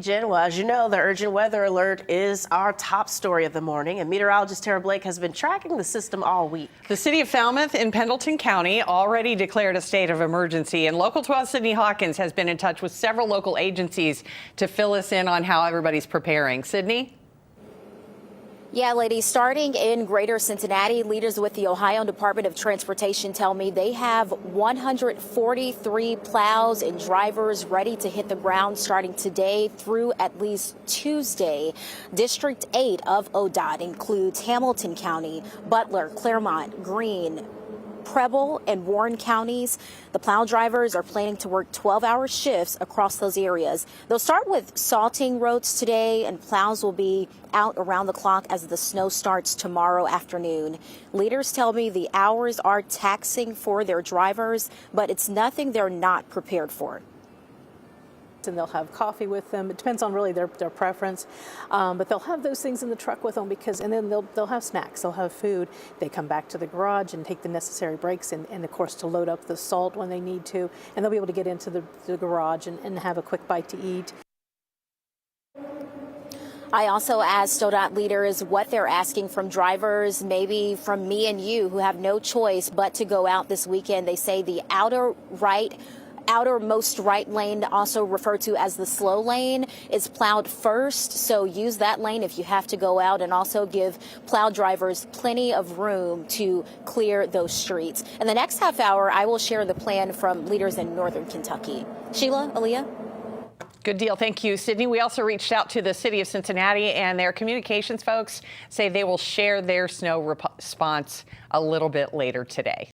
Jen, well, as you know, the urgent weather alert is our top story of the morning, and meteorologist Tara Blake has been tracking the system all week. The city of Falmouth in Pendleton County already declared a state of emergency, and local 12 Sydney Hawkins has been in touch with several local agencies to fill us in on how everybody's preparing. Sydney? Yeah, ladies, starting in Greater Cincinnati, leaders with the Ohio Department of Transportation tell me they have 143 plows and drivers ready to hit the ground starting today through at least Tuesday. District 8 of ODOT includes Hamilton County, Butler, Claremont, Greene, Preble and Warren counties. The plow drivers are planning to work 12-hour shifts across those areas. They'll start with salting roads today, and plows will be out around the clock as the snow starts tomorrow afternoon. Leaders tell me the hours are taxing for their drivers, but it's nothing they're not prepared for. And they'll have coffee with them. It depends on really their preference, but they'll have those things in the truck with them and then they'll have snacks, they'll have food. They come back to the garage and take the necessary breaks and of course to load up the salt when they need to, and they'll be able to get into the garage and have a quick bite to eat. I also asked ODOT leaders what they're asking from drivers, maybe from me and you who have no choice but to go out this weekend. They say the outermost right lane, also referred to as the slow lane, is plowed first, so use that lane if you have to go out, and also give plow drivers plenty of room to clear those streets. In the next half hour, I will share the plan from leaders in northern Kentucky. Sheila, Aaliyah? Good deal. Thank you, Sydney. We also reached out to the city of Cincinnati, and their communications folks say they will share their snow response a little bit later today.